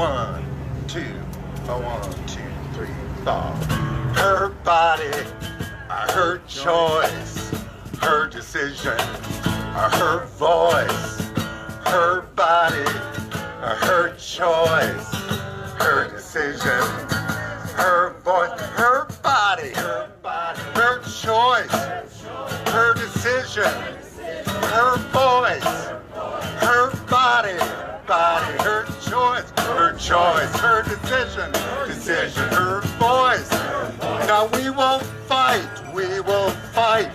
1, 2, 1, 2, 3, 4. Her body, her choice, her decision, her voice. Her body, her choice, her decision, her voice. Her body, her choice, her decision, her voice. Her body, her choice, her decision, her voice. Now we will fight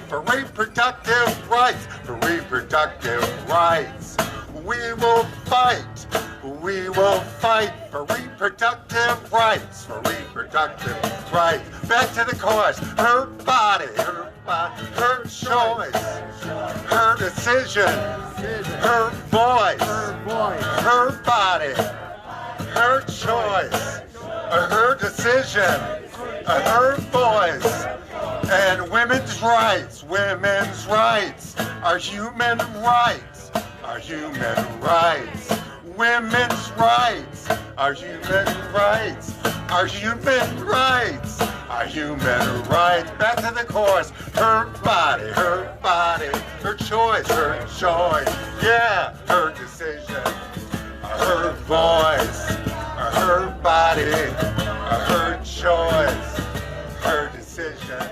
for reproductive rights, We will fight for reproductive rights, Back to the chorus. Her body, her choice, her decision, her voice, her body, her choice, her decision, her voice. And women's rights are human rights, Women's rights are human rights, Back to the chorus. Her body, her choice, yeah, her decision, her voice, her body, her choice, her decision.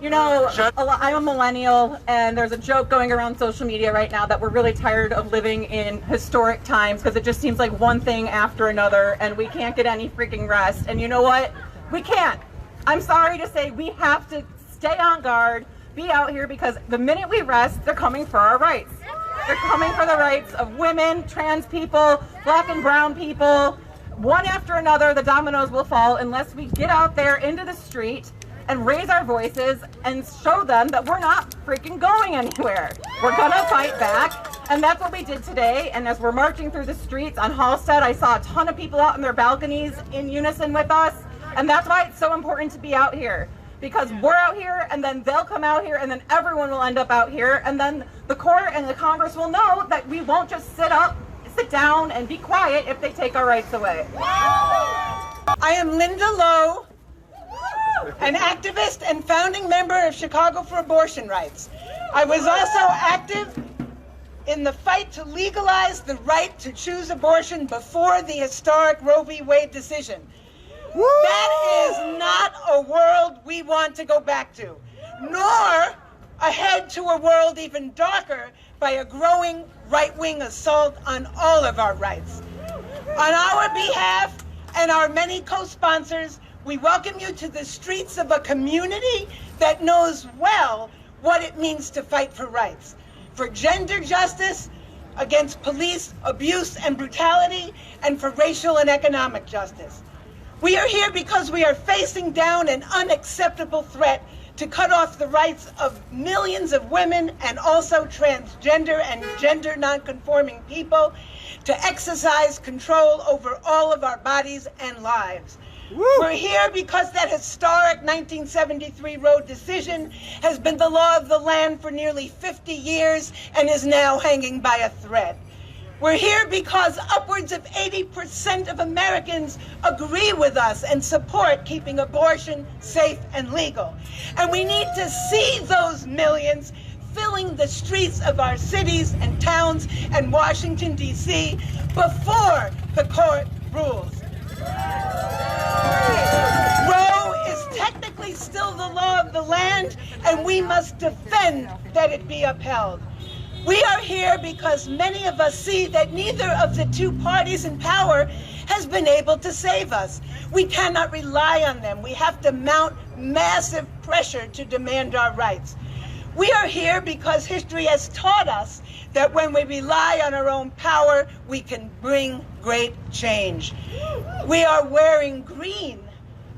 You know, I'm a millennial, and there's a joke going around social media right now that we're really tired of living in historic times because it just seems like one thing after another, and we can't get any freaking rest. And you know what? We can't. I'm sorry to say, we have to stay on guard, be out here, because the minute we rest, they're coming for our rights. They're coming for the rights of women, trans people, black and brown people. One after another, the dominoes will fall unless we get out there into the street and raise our voices and show them that we're not freaking going anywhere. We're gonna fight back, and that's what we did today. And as we're marching through the streets on Halstead, I saw a ton of people out in their balconies in unison with us, and that's why it's so important to be out here, because we're out here, and then they'll come out here, and then everyone will end up out here, and then the court and the Congress will know that we won't just sit down and be quiet if they take our rights away. I am Linda Lowe, an activist and founding member of Chicago for Abortion Rights. I was also active in the fight to legalize the right to choose abortion before the historic Roe v. Wade decision. That is not a world we want to go back to, nor ahead to a world even darker by a growing right-wing assault on all of our rights. On our behalf and our many co-sponsors, we welcome you to the streets of a community that knows well what it means to fight for rights, for gender justice, against police abuse and brutality, and for racial and economic justice. We are here because we are facing down an unacceptable threat to cut off the rights of millions of women and also transgender and gender nonconforming people to exercise control over all of our bodies and lives. We're here because that historic 1973 Roe decision has been the law of the land for nearly 50 years and is now hanging by a thread. We're here because upwards of 80% of Americans agree with us and support keeping abortion safe and legal. And we need to see those millions filling the streets of our cities and towns and Washington, D.C. before the court rules. Roe is technically still the law of the land, and we must defend that it be upheld. We are here because many of us see that neither of the two parties in power has been able to save us. We cannot rely on them. We have to mount massive pressure to demand our rights. We are here because history has taught us that when we rely on our own power, we can bring great change. We are wearing green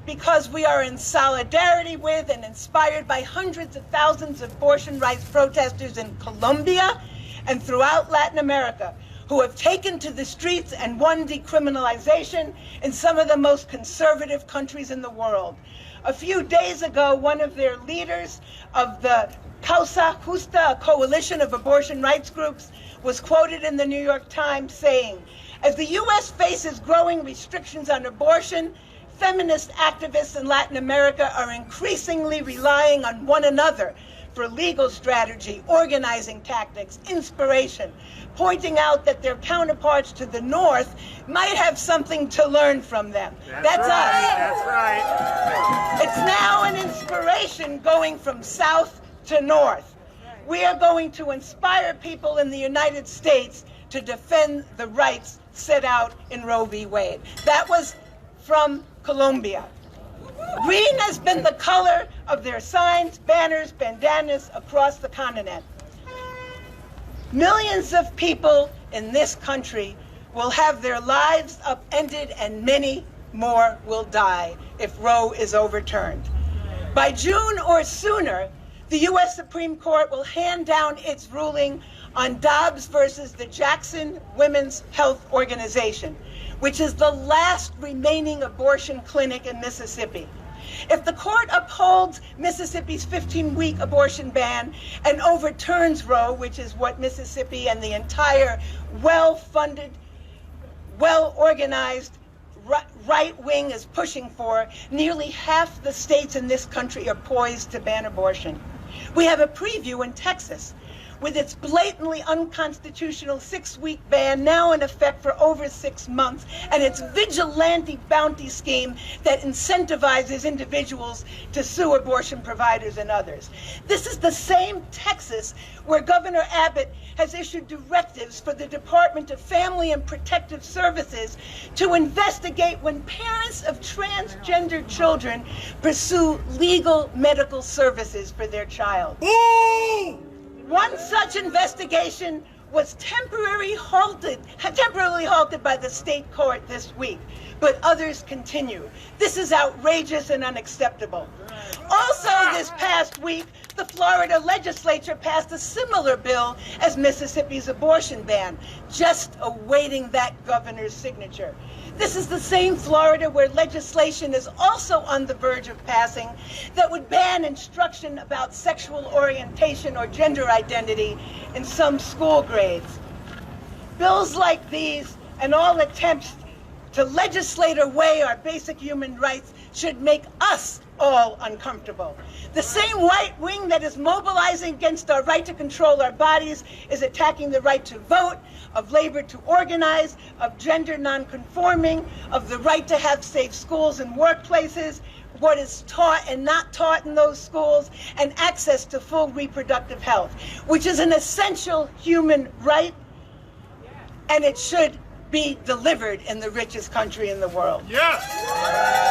because we are in solidarity with and inspired by hundreds of thousands of abortion rights protesters in Colombia and throughout Latin America who have taken to the streets and won decriminalization in some of the most conservative countries in the world. A few days ago, one of their leaders of the Causa Justa, a coalition of abortion rights groups, was quoted in the New York Times saying, "As the U.S. faces growing restrictions on abortion, feminist activists in Latin America are increasingly relying on one another for legal strategy, organizing tactics, inspiration, pointing out that their counterparts to the North might have something to learn from them." That's us. That's right. It's now an inspiration going from South to North. We are going to inspire people in the United States to defend the rights set out in Roe v. Wade. That was from Colombia. Green has been the color of their signs, banners, bandanas across the continent. Millions of people in this country will have their lives upended and many more will die if Roe is overturned. By June or sooner, the U.S. Supreme Court will hand down its ruling on Dobbs versus the Jackson Women's Health Organization, which is the last remaining abortion clinic in Mississippi. If the court upholds Mississippi's 15-week abortion ban and overturns Roe, which is what Mississippi and the entire well-funded, well-organized right wing is pushing for, nearly half the states in this country are poised to ban abortion. We have a preview in Texas, with its blatantly unconstitutional 6-week ban now in effect for over 6 months, and its vigilante bounty scheme that incentivizes individuals to sue abortion providers and others. This is the same Texas where Governor Abbott has issued directives for the Department of Family and Protective Services to investigate when parents of transgender children pursue legal medical services for their child. One such investigation was temporarily halted by the state court this week, but others continue. This is outrageous and unacceptable. Also this past week, the Florida legislature passed a similar bill as Mississippi's abortion ban, just awaiting that governor's signature. This is the same Florida where legislation is also on the verge of passing that would ban instruction about sexual orientation or gender identity in some school grades. Bills like these and all attempts to legislate away our basic human rights should make us all uncomfortable. The same right wing that is mobilizing against our right to control our bodies is attacking the right to vote, of labor to organize, of gender nonconforming, of the right to have safe schools and workplaces, what is taught and not taught in those schools, and access to full reproductive health, which is an essential human right, and it should be delivered in the richest country in the world. Yes!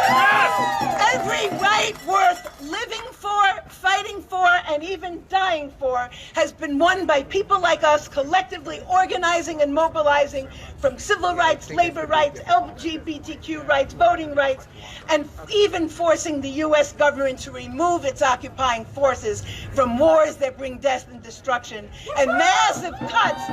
Yes! Every right worth living for, fighting for, and even dying for has been won by people like us collectively organizing and mobilizing from civil rights, labor rights, LGBTQ rights, voting rights, and even forcing the U.S. government to remove its occupying forces from wars that bring death and destruction and massive cuts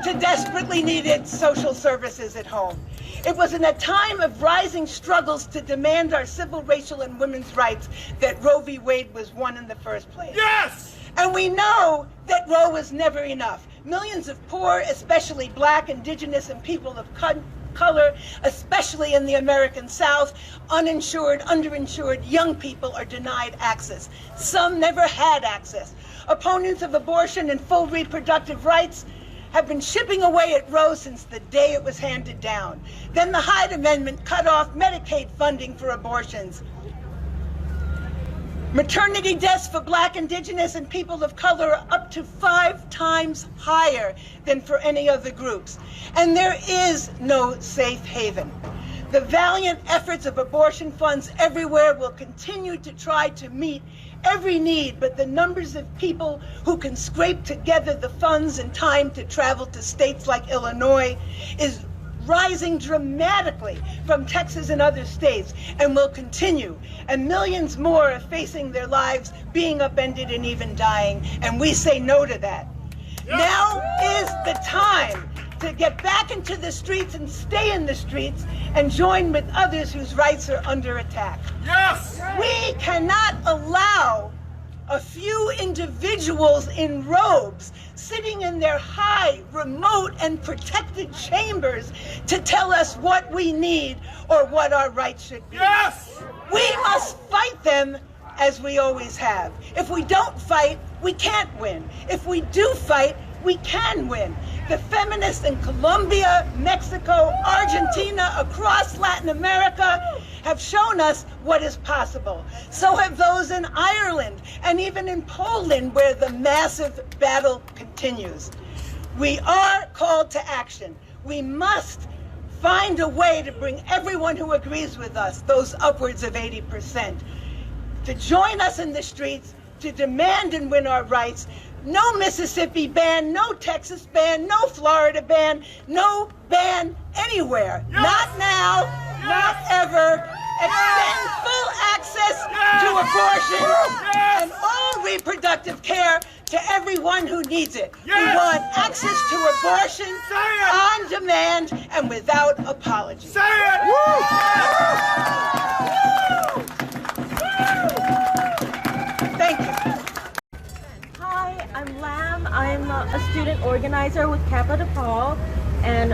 to desperately needed social services at home. It was in a time of rising struggles to demand our civil, racial, and women's rights that Roe v. Wade was won in the first place. Yes! And we know that Roe was never enough. Millions of poor, especially Black, Indigenous, and people of color, especially in the American South, uninsured, underinsured, young people are denied access. Some never had access. Opponents of abortion and full reproductive rights have been chipping away at Roe since the day it was handed down. Then the Hyde Amendment cut off Medicaid funding for abortions. Maternity deaths for Black, Indigenous, and people of color are up to 5 times higher than for any other groups. And there is no safe haven. The valiant efforts of abortion funds everywhere will continue to try to meet every need, but the numbers of people who can scrape together the funds and time to travel to states like Illinois is rising dramatically from Texas and other states and will continue. And millions more are facing their lives being upended and even dying, and we say no to that. Now is the time to get back into the streets and stay in the streets and join with others whose rights are under attack. Yes! We cannot allow a few individuals in robes sitting in their high, remote, and protected chambers to tell us what we need or what our rights should be. Yes! We must fight them as we always have. If we don't fight, we can't win. If we do fight, we can win. The feminists in Colombia, Mexico, Argentina, across Latin America have shown us what is possible. So have those in Ireland and even in Poland, where the massive battle continues. We are called to action. We must find a way to bring everyone who agrees with us, those upwards of 80%, to join us in the streets, to demand and win our rights. No Mississippi ban, no Texas ban, no Florida ban, no ban anywhere. Yes! Not now, Yes! not ever. Extend full access to abortion Yes! and all reproductive care to everyone who needs it. Yes! We want access to abortion Say it! on demand and without apology. Say it! Thank you. Hi, I'm Lam. I'm a student organizer with Kappa DePaul, and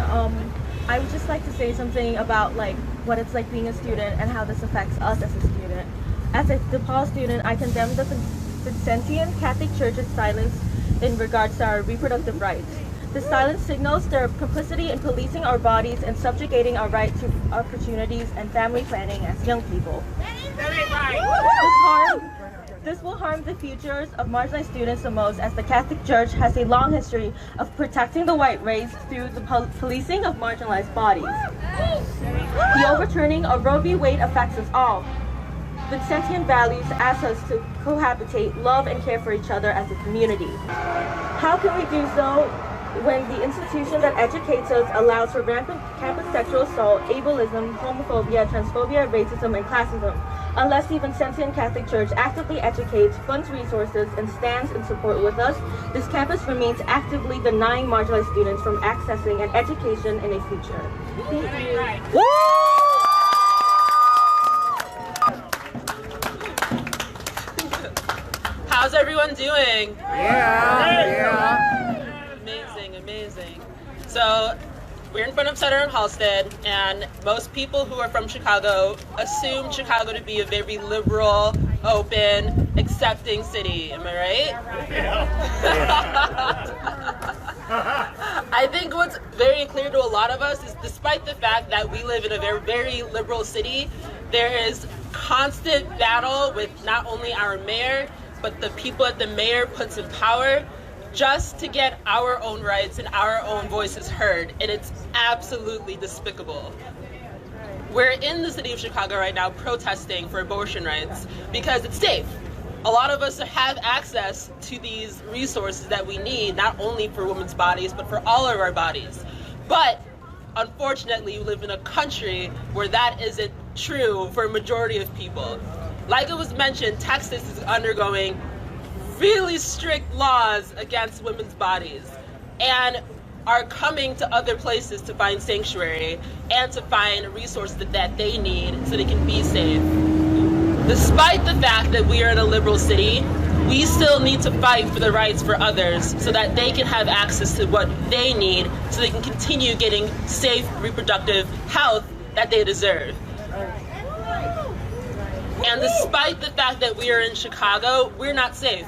I would just like to say something about like what it's like being a student and how this affects us as a student. As a DePaul student, I condemn the Vincentian Catholic Church's silence in regards to our reproductive rights. The silence signals their complicity in policing our bodies and subjugating our right to opportunities and family planning as young people. This will harm the futures of marginalized students the most, as the Catholic Church has a long history of protecting the white race through the policing of marginalized bodies. The overturning of Roe v. Wade affects us all. Vincentian values ask us to cohabitate, love, and care for each other as a community. How can we do so when the institution that educates us allows for rampant campus sexual assault, ableism, homophobia, transphobia, racism, and classism? Unless the Vincentian Catholic Church actively educates, funds resources, and stands in support with us, this campus remains actively denying marginalized students from accessing an education and a future. Thank you. How's everyone doing? Yeah. Amazing, amazing. So, we're in front of Sutter and Halstead, and most people who are from Chicago assume Chicago to be a very liberal, open, accepting city. Am I right? I think what's very clear to a lot of us is, despite the fact that we live in a very, very liberal city, there is constant battle with not only our mayor, but the people that the mayor puts in power, just to get our own rights and our own voices heard, and it's absolutely despicable. We're in the city of Chicago right now protesting for abortion rights because it's safe. A lot of us have access to these resources that we need, not only for women's bodies, but for all of our bodies. But unfortunately, we live in a country where that isn't true for a majority of people. Like it was mentioned, Texas is undergoing really strict laws against women's bodies and are coming to other places to find sanctuary and to find resources that they need so they can be safe. Despite the fact that we are in a liberal city, we still need to fight for the rights for others so that they can have access to what they need so they can continue getting safe reproductive health that they deserve. And despite the fact that we are in Chicago, we're not safe.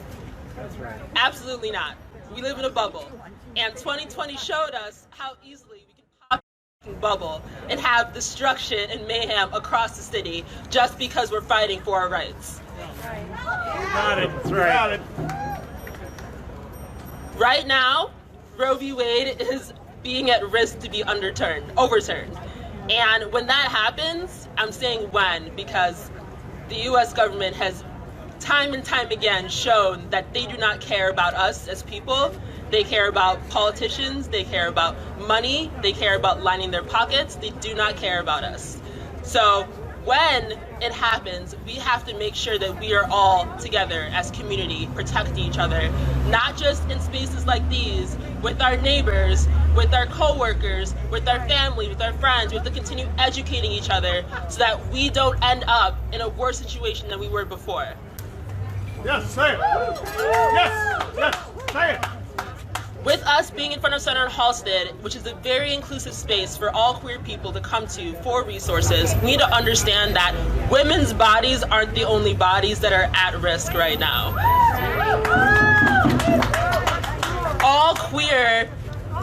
Absolutely not. We live in a bubble. And 2020 showed us how easily we can pop a bubble and have destruction and mayhem across the city just because we're fighting for our rights. Got it. That's right. Got it. Right now, Roe v. Wade is being at risk to be overturned. And when that happens, I'm saying when, because the US government has time and time again shown that they do not care about us as people. They care about politicians, they care about money, they care about lining their pockets, they do not care about us. So when it happens, we have to make sure that we are all together as community, protecting each other, not just in spaces like these, with our neighbors, with our co-workers, with our family, with our friends. We have to continue educating each other so that we don't end up in a worse situation than we were before. Yes, say it. Yes, yes, say it. With us being in front of Center at Halstead, which is a very inclusive space for all queer people to come to for resources, we need to understand that women's bodies aren't the only bodies that are at risk right now. All queer,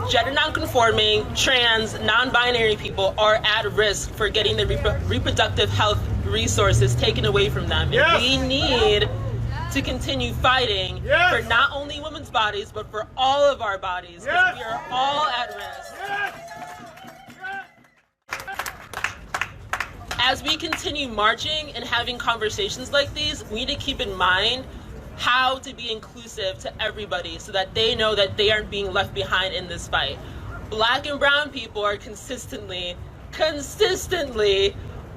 gender nonconforming, trans, non-binary people are at risk for getting their reproductive health resources taken away from them. Yes. And we need to continue fighting for not only women's bodies, but for all of our bodies, because we are all at risk. As we continue marching and having conversations like these, we need to keep in mind how to be inclusive to everybody so that they know that they aren't being left behind in this fight. Black and brown people are consistently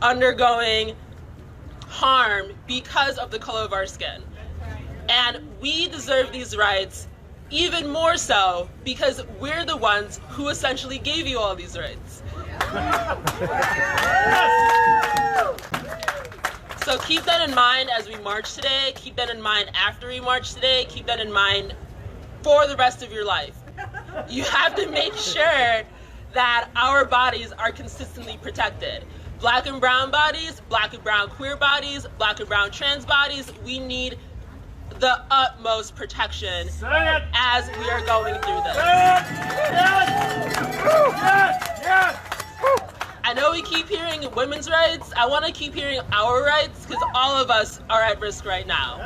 undergoing harm because of the color of our skin. And we deserve these rights even more so because we're the ones who essentially gave you all these rights. So keep that in mind as we march today, keep that in mind after we march today, keep that in mind for the rest of your life. You have to make sure that our bodies are consistently protected. Black and brown bodies, black and brown queer bodies, black and brown trans bodies, we need the utmost protection as we are going through this. I know we keep hearing women's rights. I want to keep hearing our rights because all of us are at risk right now.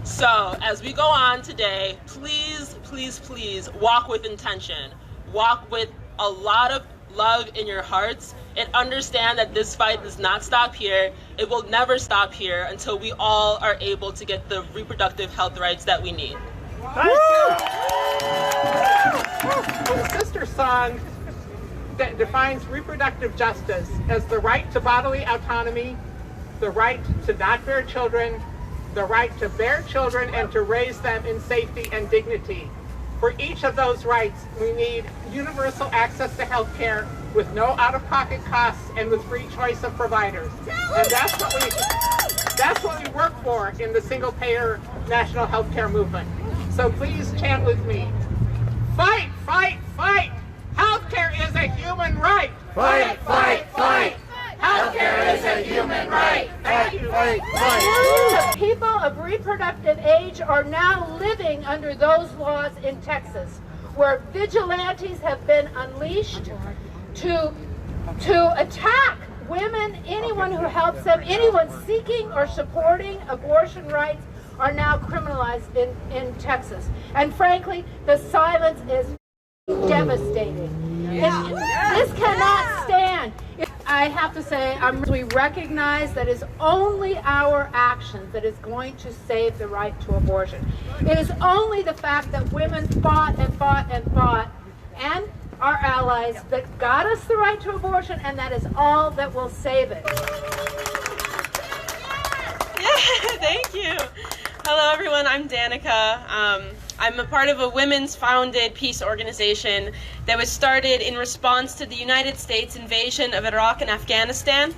So as we go on today, please, please, please walk with intention. Walk with a lot of love in your hearts and understand that this fight does not stop here. It will never stop here until we all are able to get the reproductive health rights that we need. Thank you. The sister song that defines reproductive justice as the right to bodily autonomy, the right to not bear children, the right to bear children and to raise them in safety and dignity. For each of those rights, we need universal access to health care with no out-of-pocket costs and with free choice of providers. And that's what we work for in the single-payer national health care movement. So please chant with me. Fight, fight, fight! Healthcare is a human right! Fight, fight, fight! Healthcare is a human right! Thank you. The people of reproductive age are now living under those laws in Texas, where vigilantes have been unleashed to attack women, anyone who helps them, anyone seeking or supporting abortion rights are now criminalized in Texas. And frankly, the silence is devastating. This cannot stand. I have to say, we recognize that it's only our actions that is going to save the right to abortion. It is only the fact that women fought and fought and fought, and our allies, that got us the right to abortion, and that is all that will save it. Yeah, thank you. Hello, everyone. I'm Danica. I'm a part of a women's founded peace organization that was started in response to the United States invasion of Iraq and Afghanistan.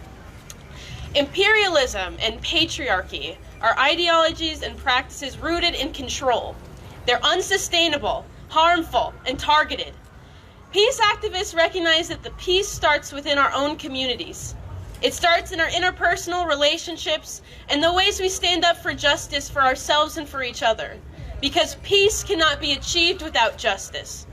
Imperialism and patriarchy are ideologies and practices rooted in control. They're unsustainable, harmful, and targeted. Peace activists recognize that the peace starts within our own communities. It starts in our interpersonal relationships and the ways we stand up for justice for ourselves and for each other. Because peace cannot be achieved without justice.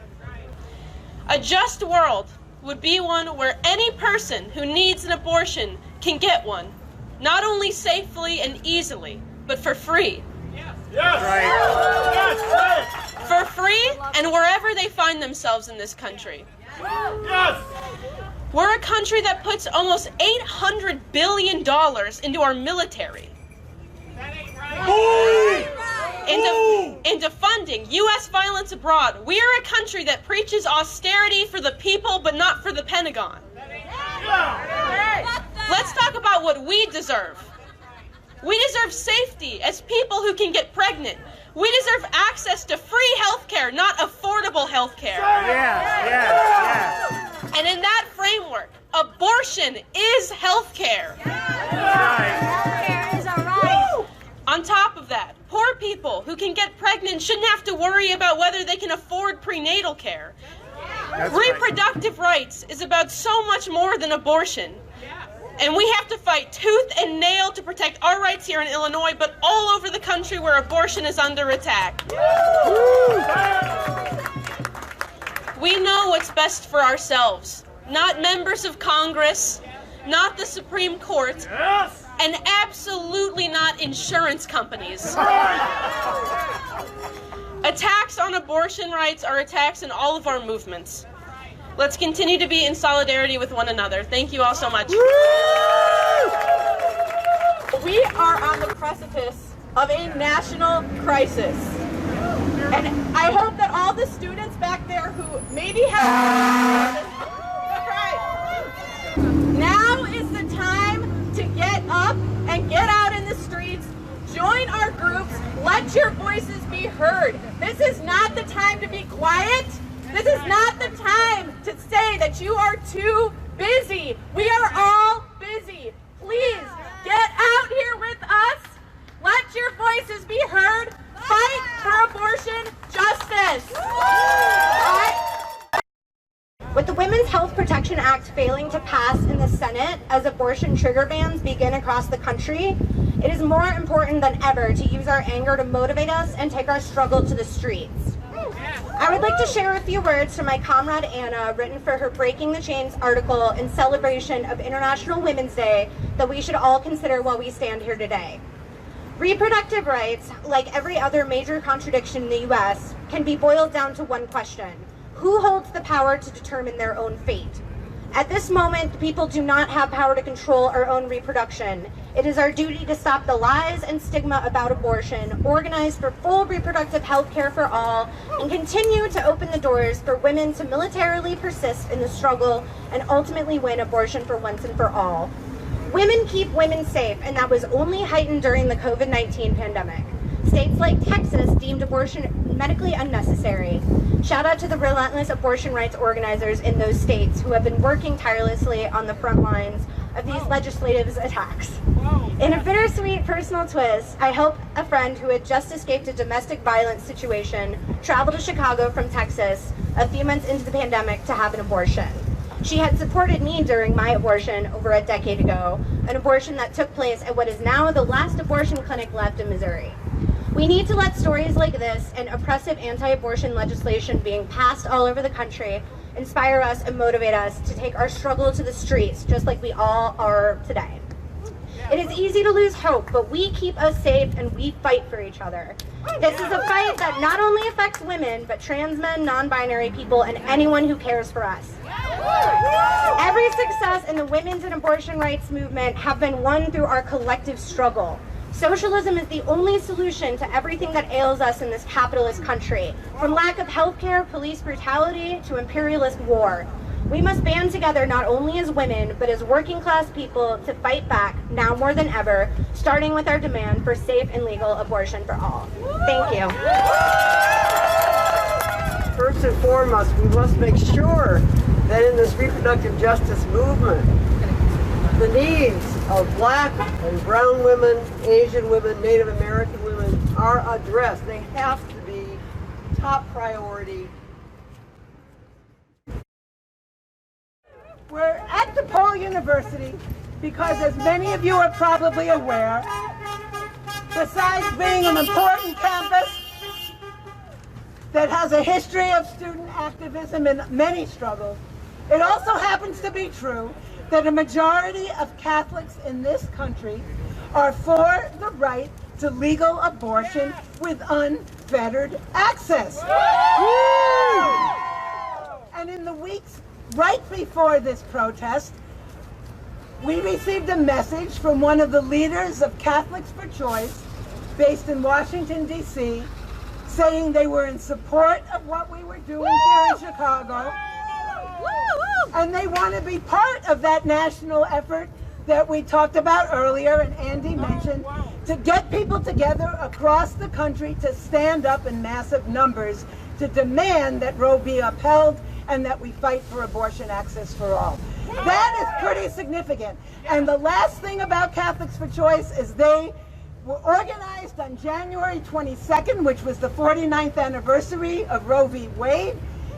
A just world would be one where any person who needs an abortion can get one, not only safely and easily, but for free. Yes. Right. Yes. For free and wherever they find themselves in this country. Yes. We're a country that puts almost $800 billion into our military. That ain't right. Into funding U.S. violence abroad. We are a country that preaches austerity for the people, but not for the Pentagon. Let's talk about what we deserve. We deserve safety as people who can get pregnant. We deserve access to free health care, not affordable health care. Yes. And in that framework, abortion is health care. Right. Healthcare is a right. who can get pregnant shouldn't have to worry about whether they can afford prenatal care. Reproductive rights is about so much more than abortion. And we have to fight tooth and nail to protect our rights here in Illinois, but all over the country where abortion is under attack. We know what's best for ourselves, not members of Congress, not the Supreme Court, and absolutely not insurance companies. Attacks on abortion rights are attacks in all of our movements. Let's continue to be in solidarity with one another. Thank you all so much. We are on the precipice of a national crisis. And I hope that all the students back there who maybe have... Now is the time to get up and get out in the streets. Join our groups. Let your voices be heard. This is not the time to be quiet. This is not the time to say that you are too busy. We are all busy. Please get out here with us. Let your voices be heard. Fight for abortion justice. With the Women's Health Protection Act failing to pass in the Senate as abortion trigger bans begin across the country, it is more important than ever to use our anger to motivate us and take our struggle to the streets. I would like to share a few words from my comrade Anna, written for her Breaking the Chains article in celebration of International Women's Day that we should all consider while we stand here today. Reproductive rights, like every other major contradiction in the U.S., can be boiled down to one question: who holds the power to determine their own fate? At this moment, people do not have power to control our own reproduction. It is our duty to stop the lies and stigma about abortion, organize for full reproductive health care for all, and continue to open the doors for women to militarily persist in the struggle and ultimately win abortion for once and for all. Women keep women safe, and that was only heightened during the COVID-19 pandemic. States like Texas deemed abortion medically unnecessary. Shout out to the relentless abortion rights organizers in those states who have been working tirelessly on the front lines of these legislative attacks. In a bittersweet personal twist, I helped a friend who had just escaped a domestic violence situation travel to Chicago from Texas a few months into the pandemic to have an abortion. She had supported me during my abortion over a decade ago, an abortion that took place at what is now the last abortion clinic left in Missouri. We need to let stories like this and oppressive anti-abortion legislation being passed all over the country inspire us and motivate us to take our struggle to the streets, just like we all are today. It is easy to lose hope, but we keep us safe and we fight for each other. This is a fight that not only affects women, but trans men, non-binary people, and anyone who cares for us. Every success in the women's and abortion rights movement have been won through our collective struggle. Socialism is the only solution to everything that ails us in this capitalist country, from lack of health care, police brutality, to imperialist war. We must band together not only as women, but as working class people to fight back, now more than ever, starting with our demand for safe and legal abortion for all. Thank you. First and foremost, we must make sure that in this reproductive justice movement, the needs of Black and brown women, Asian women, Native American women are addressed. They have to be top priority. We're at DePaul University because, as many of you are probably aware, besides being an important campus that has a history of student activism and many struggles, it also happens to be true that a majority of Catholics in this country are for the right to legal abortion with unfettered access. And in the weeks right before this protest, we received a message from one of the leaders of Catholics for Choice, based in Washington, D.C., saying they were in support of what we were doing here in Chicago, and they want to be part of that national effort that we talked about earlier and Andy mentioned, to get people together across the country to stand up in massive numbers to demand that Roe be upheld and that we fight for abortion access for all. That is pretty significant. And the last thing about Catholics for Choice is they were organized on January 22nd, which was the 49th anniversary of Roe v. Wade.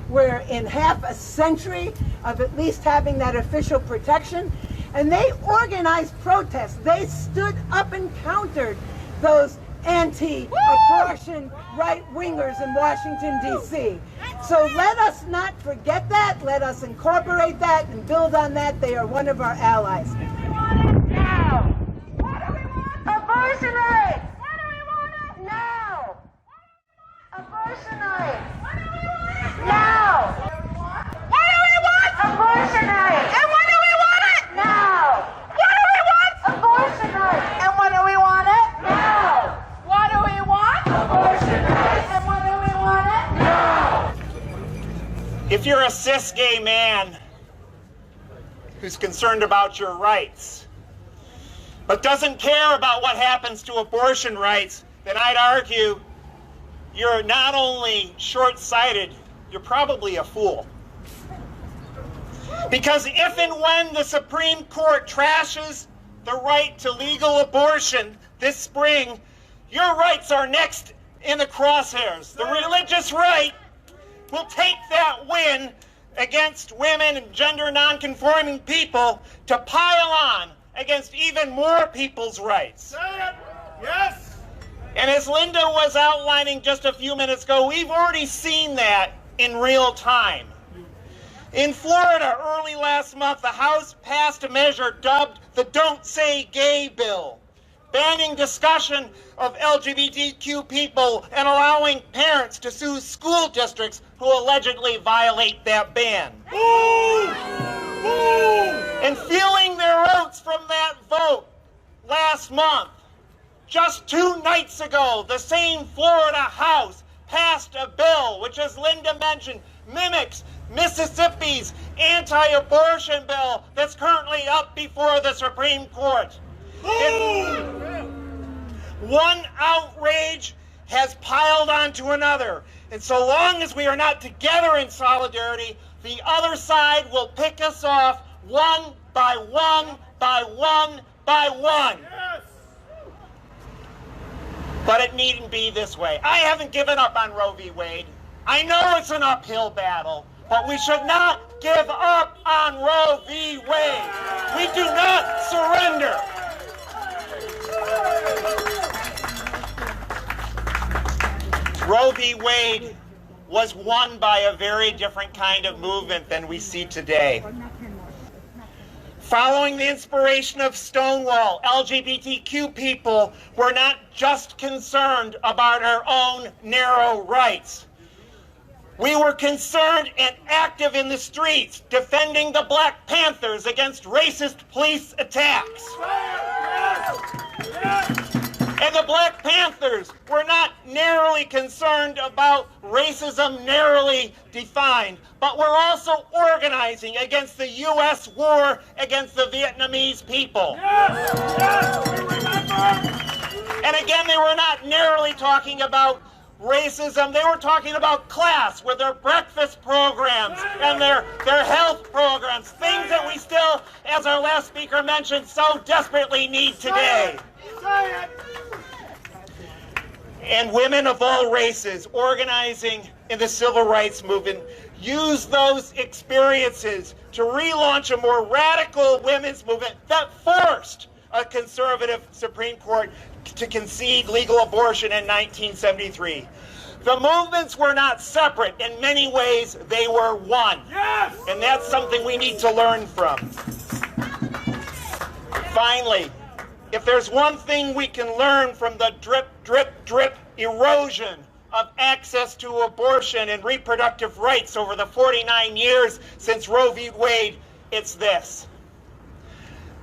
We're in half a century of at least having that official protection. And they organized protests. They stood up and countered those anti-abortion right-wingers in Washington, D.C. So let us not forget that. Let us incorporate that and build on that. They are one of our allies. Now! What do we want? Abortion rights! What do we want it? Now! Abortion rights! What do we want it? Now! What do we want? Abortion rights! And when do we want it? Now! What do we want? Abortion rights! And when do we want it? Now! What do we want? Abortion rights! And when do we want it? Now! If you're a cis gay man who's concerned about your rights, but doesn't care about what happens to abortion rights, then I'd argue you're not only short-sighted, you're probably a fool. Because if and when the Supreme Court trashes the right to legal abortion this spring, your rights are next in the crosshairs. The religious right will take that win against women and gender non-conforming people to pile on against even more people's rights. Say it. Yes. And as Linda was outlining just a few minutes ago, we've already seen that in real time. In Florida, early last month, the House passed a measure dubbed the Don't Say Gay bill, banning discussion of LGBTQ people and allowing parents to sue school districts who allegedly violate that ban. And feeling their oats from that vote last month, just 2 nights ago, the same Florida House passed a bill which, as Linda mentioned, mimics Mississippi's anti-abortion bill that's currently up before the Supreme Court. One outrage has piled onto another, and so long as we are not together in solidarity, the other side will pick us off one by one by one by one. Yes. But it needn't be this way. I haven't given up on Roe v. Wade. I know it's an uphill battle, but we should not give up on Roe v. Wade. We do not surrender. Roe v. Wade was won by a very different kind of movement than we see today. Following the inspiration of Stonewall, LGBTQ people were not just concerned about our own narrow rights. We were concerned and active in the streets, defending the Black Panthers against racist police attacks. And the Black Panthers were not narrowly concerned about racism narrowly defined, but were also organizing against the U.S. war against the Vietnamese people. Yes, we remember. And again, they were not narrowly talking about racism. They were talking about class with their breakfast programs and their health programs, things that we still, as our last speaker mentioned, so desperately need today. Say it. And women of all races organizing in the civil rights movement used those experiences to relaunch a more radical women's movement that forced a conservative Supreme Court to concede legal abortion in 1973. The movements were not separate. In many ways, they were one. Yes! And that's something we need to learn from. Finally, if there's one thing we can learn from the drip, drip, drip erosion of access to abortion and reproductive rights over the 49 years since Roe v. Wade, it's this.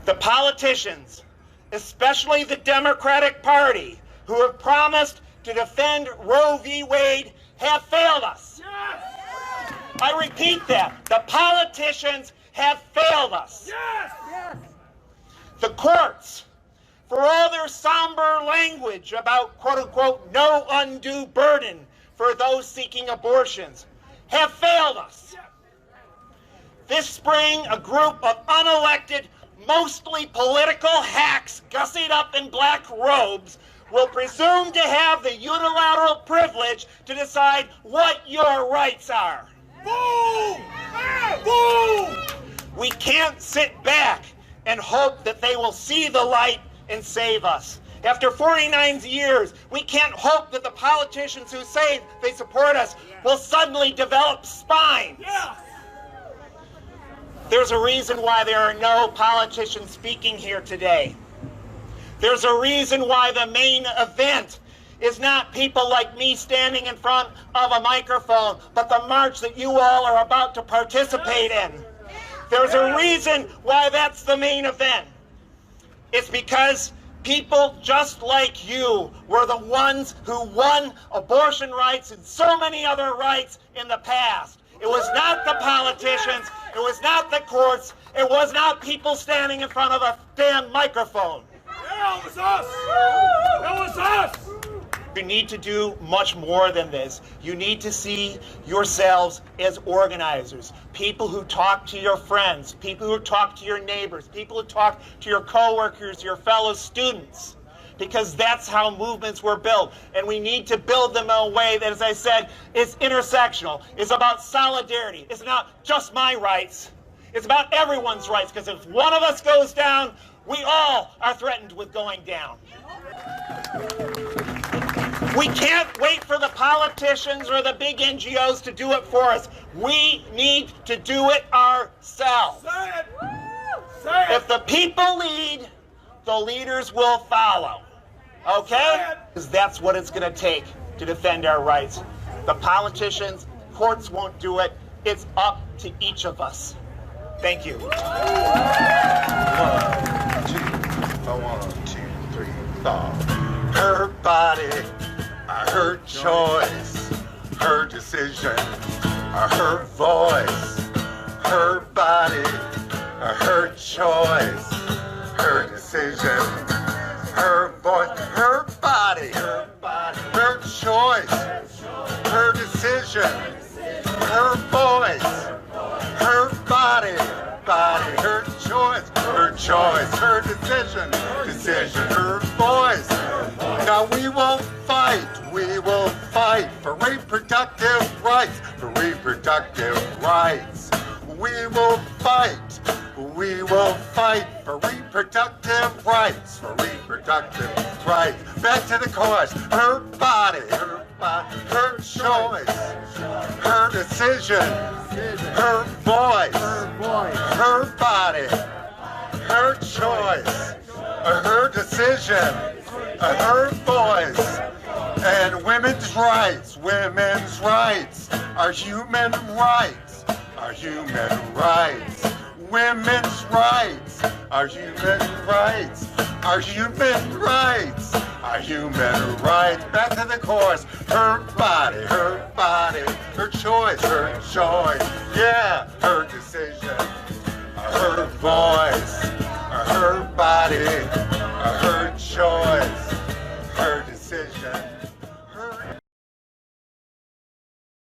The politicians, especially the Democratic Party, who have promised to defend Roe v. Wade, have failed us. Yes! I repeat that. The politicians have failed us. Yes! Yes. The courts, for all their somber language about quote-unquote no undue burden for those seeking abortions, have failed us. This spring, a group of unelected, mostly political hacks gussied up in black robes will presume to have the unilateral privilege to decide what your rights are. Boom! Boom! We can't sit back and hope that they will see the light and save us. After 49 years, we can't hope that the politicians who say they support us will suddenly develop spines. Yeah. There's a reason why there are no politicians speaking here today. There's a reason why the main event is not people like me standing in front of a microphone, but the march that you all are about to participate in. There's a reason why that's the main event. It's because people just like you were the ones who won abortion rights and so many other rights in the past. It was not the politicians, it was not the courts, it was not people standing in front of a damn microphone. Yeah, it was us! It was us! You need to do much more than this. You need to see yourselves as organizers, people who talk to your friends, people who talk to your neighbors, people who talk to your coworkers, your fellow students, because that's how movements were built. And we need to build them in a way that, as I said, is intersectional, is about solidarity. It's not just my rights. It's about everyone's rights, because if one of us goes down, we all are threatened with going down. We can't wait for the politicians or the big NGOs to do it for us. We need to do it ourselves. Say it! Say it! If the people lead, the leaders will follow. Okay? Because that's what it's going to take to defend our rights. The politicians, courts won't do it. It's up to each of us. Thank you. 1, 2, 3, 4. Her body, her choice, her decision, her voice, her body, her choice, her decision, her voice, her body, her choice, her decision, her voice, her body, her choice, her decision, her voice. Now we will fight for reproductive rights, We will fight for reproductive rights, Back to the chorus. Her body, her choice, her decision, her voice, her body, her choice, her decision, her voice. And women's rights are human rights, Women's rights are human rights, Back to the chorus. Her body, her choice, yeah, her decision, her voice, her body,